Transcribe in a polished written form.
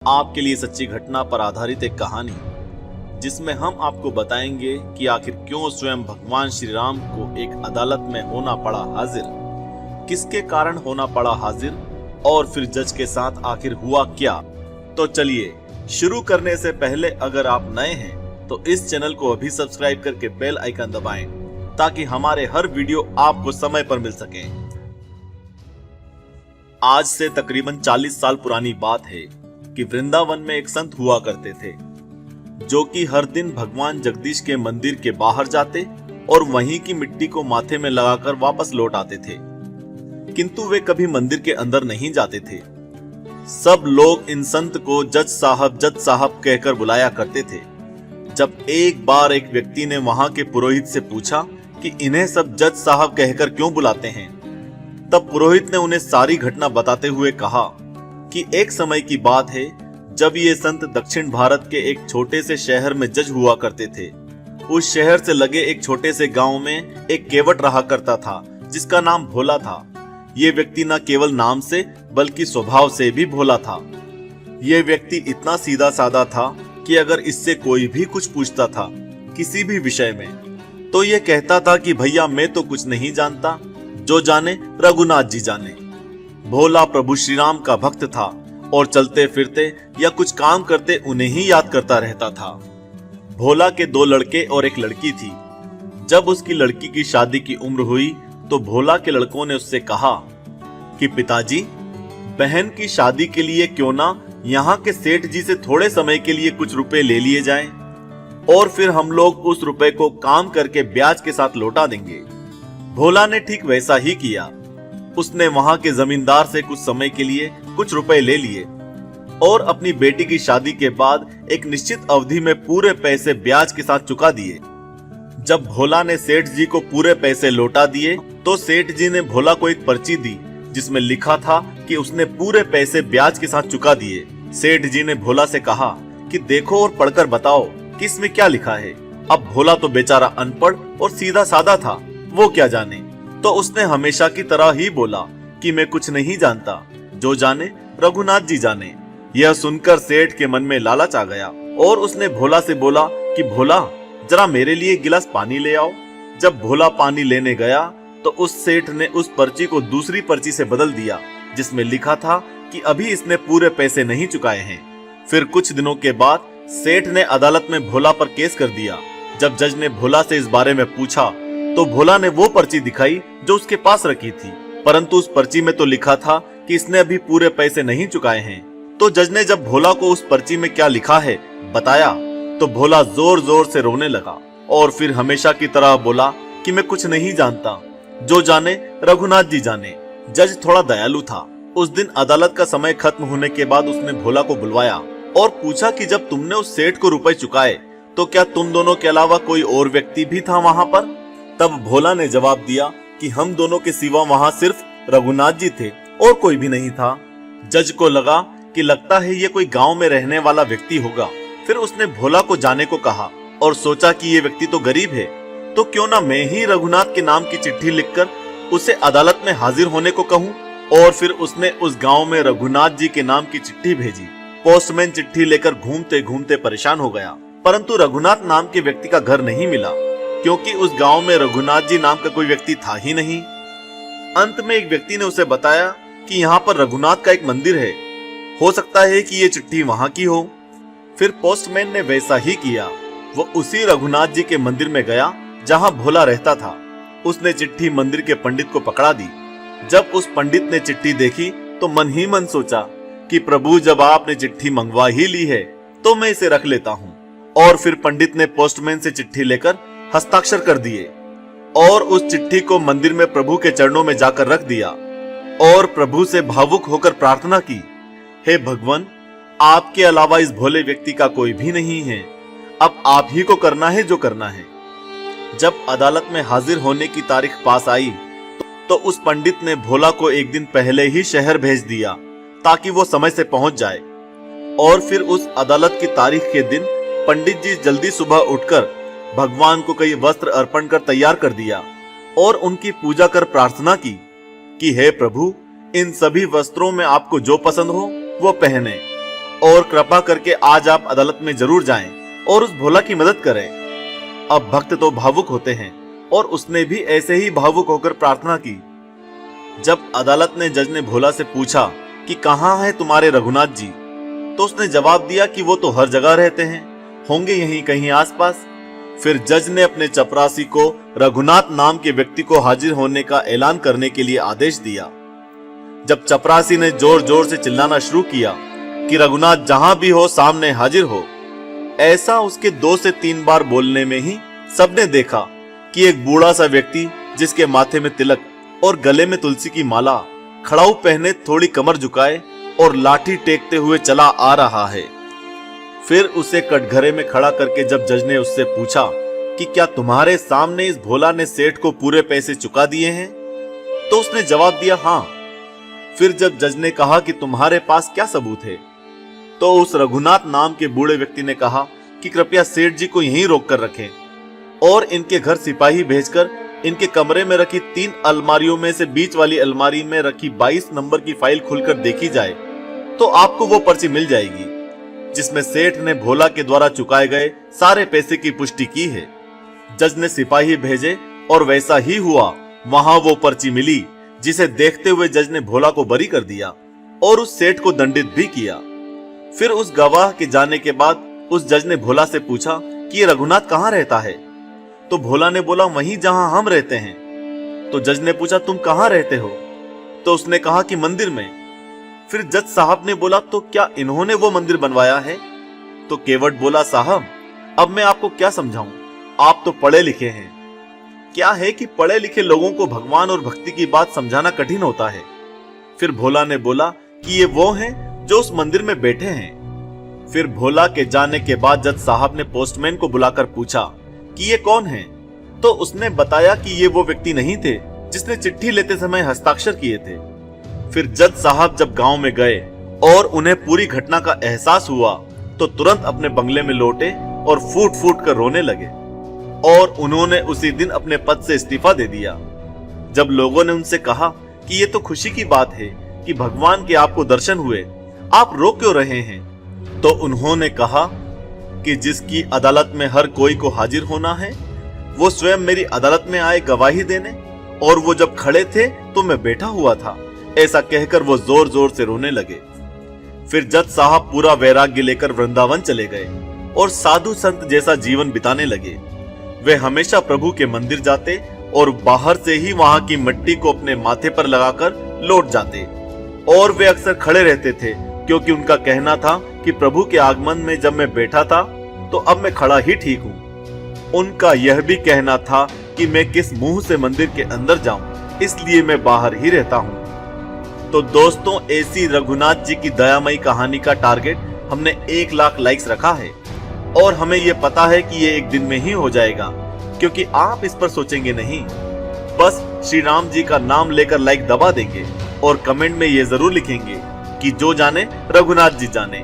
आपके लिए सच्ची घटना पर आधारित एक कहानी, जिसमें हम आपको बताएंगे कि आखिर क्यों स्वयं भगवान श्री राम को एक अदालत में होना पड़ा हाजिर, किसके कारण होना पड़ा हाजिर, और फिर जज के साथ आखिर हुआ क्या। तो चलिए शुरू करने से पहले अगर आप नए हैं तो इस चैनल को अभी सब्सक्राइब करके बेल आइकन दबाएं ताकि हमारे हर वीडियो आपको समय पर मिल सके। आज से तकरीबन 40 साल पुरानी बात है कि वृंदावन में एक संत हुआ करते थे जो कि हर दिन भगवान जगदीश के मंदिर के बाहर जाते और वहीं की मिट्टी को माथे में लगाकर वापस लौट आते थे, किंतु वे कभी मंदिर के अंदर नहीं जाते थे। सब लोग इन संत को जज साहब कहकर बुलाया करते थे। जब एक बार एक व्यक्ति ने वहां के पुरोहित से पूछा कि इन्हें सब जज साहब कहकर क्यों बुलाते हैं, तब पुरोहित ने उन्हें सारी घटना बताते हुए कहा कि एक समय की बात है जब ये संत दक्षिण भारत के एक छोटे से शहर में जज हुआ करते थे। उस शहर से लगे एक छोटे से गांव में एक केवट रहा करता था जिसका नाम भोला था। ये व्यक्ति न केवल नाम से बल्कि स्वभाव से भी भोला था। ये व्यक्ति इतना सीधा साधा था कि अगर इससे कोई भी कुछ पूछता था किसी भी विषय में तो ये कहता था कि भैया मैं तो कुछ नहीं जानता, जो जाने रघुनाथ जी जाने। भोला प्रभु श्री राम का भक्त था और चलते फिरते या कुछ काम करते उन्हें ही याद करता रहता था। भोला के 2 लड़के और एक लड़की थी। जब उसकी लड़की की शादी की उम्र हुई तो भोला के लड़कों ने उससे कहा कि पिताजी, बहन की शादी के लिए क्यों ना यहाँ के सेठ जी से थोड़े समय के लिए कुछ रुपए ले लिए जाएं और फिर हम लोग उस रुपए को काम करके ब्याज के साथ लौटा देंगे। भोला ने ठीक वैसा ही किया। उसने वहां के जमींदार से कुछ समय के लिए कुछ रुपए ले लिए और अपनी बेटी की शादी के बाद एक निश्चित अवधि में पूरे पैसे ब्याज के साथ चुका दिए। जब भोला ने सेठ जी को पूरे पैसे लौटा दिए तो सेठ जी ने भोला को एक पर्ची दी जिसमें लिखा था कि उसने पूरे पैसे ब्याज के साथ चुका दिए। सेठ जी ने भोला से कहा कि देखो और पढ़कर बताओ कि इसमें क्या लिखा है। अब भोला तो बेचारा अनपढ़ और सीधा साधा था, वो क्या जाने, तो उसने हमेशा की तरह ही बोला कि मैं कुछ नहीं जानता, जो जाने रघुनाथ जी जाने। यह सुनकर सेठ के मन में लालच आ गया और उसने भोला से बोला कि भोला जरा मेरे लिए गिलास पानी ले आओ। जब भोला पानी लेने गया तो उस सेठ ने उस पर्ची को दूसरी पर्ची से बदल दिया जिसमें लिखा था कि अभी इसने पूरे पैसे नहीं चुकाए हैं। फिर कुछ दिनों के बाद सेठ ने अदालत में भोला पर केस कर दिया। जब जज ने भोला से इस बारे में पूछा तो भोला ने वो पर्ची दिखाई जो उसके पास रखी थी, परंतु उस पर्ची में तो लिखा था कि इसने अभी पूरे पैसे नहीं चुकाए हैं। तो जज ने जब भोला को उस पर्ची में क्या लिखा है बताया तो भोला जोर जोर से रोने लगा और फिर हमेशा की तरह बोला कि मैं कुछ नहीं जानता, जो जाने रघुनाथ जी जाने। जज थोड़ा दयालु था। उस दिन अदालत का समय खत्म होने के बाद उसने भोला को बुलवाया और पूछा कि जब तुमने उस सेठ को रुपए चुकाए तो क्या तुम दोनों के अलावा कोई और व्यक्ति भी था वहां पर? तब भोला ने जवाब दिया कि हम दोनों के सिवा वहां सिर्फ रघुनाथ जी थे और कोई भी नहीं था। जज को लगा कि लगता है ये कोई गांव में रहने वाला व्यक्ति होगा। फिर उसने भोला को जाने को कहा और सोचा कि ये व्यक्ति तो गरीब है, तो क्यों ना मैं ही रघुनाथ के नाम की चिट्ठी लिखकर उसे अदालत में हाजिर होने को कहूँ। और फिर उसने उस गांव में रघुनाथ जी के नाम की चिट्ठी भेजी। पोस्टमैन चिट्ठी लेकर घूमते घूमते परेशान हो गया, परंतु रघुनाथ नाम के व्यक्ति का घर नहीं मिला क्योंकि उस गांव में रघुनाथ जी नाम का कोई व्यक्ति था ही नहीं। अंत में एक व्यक्ति ने उसे बताया कि यहाँ पर रघुनाथ का एक मंदिर है, हो सकता है कि ये चिट्ठी वहां की हो। फिर पोस्टमैन ने वैसा ही किया। वो उसी रघुनाथ जी के मंदिर में गया जहां भोला रहता था। उसने चिट्ठी मंदिर के पंडित को पकड़ा दी। जब उस पंडित ने चिट्ठी देखी तो मन ही मन सोचा कि प्रभु जब आपने चिट्ठी मंगवा ही ली है तो मैं इसे रख लेता हूँ। और फिर पंडित ने पोस्टमैन से चिट्ठी लेकर हस्ताक्षर कर दिए और उस चिट्ठी को मंदिर में प्रभु के चरणों में जाकर रख दिया और प्रभु से भावुक होकर प्रार्थना की, हे भगवान, आपके अलावा इस भोले व्यक्ति का कोई भी नहीं है, अब आप ही को करना है जो करना है। जब अदालत में हाजिर होने की तारीख पास आई तो उस पंडित ने भोला को एक दिन पहले ही शहर भेज दिया ताकि वो समय से पहुंच जाए। और फिर उस अदालत की तारीख के दिन पंडित जी जल्दी सुबह उठकर भगवान को कई वस्त्र अर्पण कर तैयार कर दिया और उनकी पूजा कर प्रार्थना की कि हे प्रभु, इन सभी वस्त्रों में आपको जो पसंद हो वो पहने। और कृपा करके आज आप अदालत में जरूर जाएं और उस भोला की मदद करें। अब भक्त तो भावुक होते हैं और उसने भी ऐसे ही भावुक होकर प्रार्थना की। जब अदालत ने जज ने भोला से पूछा कि कहाँ है तुम्हारे रघुनाथ जी, तो उसने जवाब दिया कि वो तो हर जगह रहते हैं, होंगे यहीं कहीं आसपास। फिर जज ने अपने चपरासी को रघुनाथ नाम के व्यक्ति को हाजिर होने का ऐलान करने के लिए आदेश दिया। जब चपरासी ने जोर जोर से चिल्लाना शुरू किया कि रघुनाथ जहां भी हो सामने हाजिर हो, ऐसा उसके 2 से 3 बार बोलने में ही सबने देखा कि एक बूढ़ा सा व्यक्ति जिसके माथे में तिलक और गले में तुलसी की माला, खड़ाऊ पहने, थोड़ी कमर झुकाए और लाठी टेकते हुए चला आ रहा है। फिर उसे कटघरे में खड़ा करके जब जज ने उससे पूछा कि क्या तुम्हारे सामने इस भोला ने सेठ को पूरे पैसे चुका दिए हैं, तो उसने जवाब दिया हाँ। फिर जब जज ने कहा कि तुम्हारे पास क्या सबूत है, तो उस रघुनाथ नाम के बूढ़े व्यक्ति ने कहा कि कृपया सेठ जी को यहीं रोक कर रखें और इनके घर सिपाही भेजकर इनके कमरे में रखी 3 अलमारियों में से बीच वाली अलमारी में रखी 22 नंबर की फाइल खुलकर देखी जाए तो आपको वो पर्ची मिल जाएगी जिसमें सेठ ने भोला के द्वारा चुकाए गए सारे पैसे की पुष्टि की है। जज ने सिपाही भेजे और वैसा ही हुआ। वहां वो पर्ची मिली जिसे देखते हुए जज ने भोला को बरी कर दिया और उस सेठ को दंडित भी किया। फिर उस गवाह के जाने के बाद उस जज ने भोला से पूछा कि ये रघुनाथ कहाँ रहता है, तो भोला ने बोला वहीं जहां हम रहते हैं। तो जज ने पूछा तुम कहां रहते हो, तो उसने कहा कि मंदिर में। फिर जज साहब ने बोला तो क्या इन्होंने वो मंदिर बनवाया है, तो केवट बोला साहब अब मैं आपको क्या समझाऊं, आप तो पढ़े लिखे हैं। क्या है कि पढ़े लिखे लोगों को भगवान और भक्ति की बात समझाना कठिन होता है। फिर भोला ने बोला कि ये वो हैं जो उस मंदिर में बैठे हैं। फिर भोला के जाने के बाद जज साहब ने पोस्टमैन को बुलाकर पूछा कि ये कौन है, तो उसने बताया कि ये वो व्यक्ति नहीं थे जिसने चिट्ठी लेते समय हस्ताक्षर किए थे। फिर जज साहब जब गांव में गए और उन्हें पूरी घटना का एहसास हुआ तो तुरंत अपने बंगले में लौटे और फूट फूट कर रोने लगे और उन्होंने उसी दिन अपने पद से इस्तीफा दे दिया। जब लोगों ने उनसे कहा कि ये तो खुशी की बात है कि भगवान के आपको दर्शन हुए, आप रो क्यों रहे हैं, तो उन्होंने कहा कि जिसकी अदालत में हर कोई को हाजिर होना है वो स्वयं मेरी अदालत में आए गवाही देने, और वो जब खड़े थे तो मैं बैठा हुआ था। ऐसा कहकर वो जोर जोर से रोने लगे। फिर जज साहब पूरा वैराग्य लेकर वृंदावन चले गए और साधु संत जैसा जीवन बिताने लगे। वे हमेशा प्रभु के मंदिर जाते और बाहर से ही वहां की मिट्टी को अपने माथे पर लगाकर लौट जाते, और वे अक्सर खड़े रहते थे क्योंकि उनका कहना था कि प्रभु के आगमन में जब मैं बैठा था तो अब मैं खड़ा ही ठीक हूँ। उनका यह भी कहना था कि मैं किस मुंह से मंदिर के अंदर जाऊं, इसलिए मैं बाहर ही रहता हूँ। तो दोस्तों, ऐसी रघुनाथ जी की दयामयी कहानी का टारगेट हमने 1 लाख लाइक्स रखा है और हमें यह पता है कि ये एक दिन में ही हो जाएगा, क्योंकि आप इस पर सोचेंगे नहीं, बस श्री राम जी का नाम लेकर लाइक दबा देंगे और कमेंट में ये जरूर लिखेंगे कि जो जाने रघुनाथ जी जाने।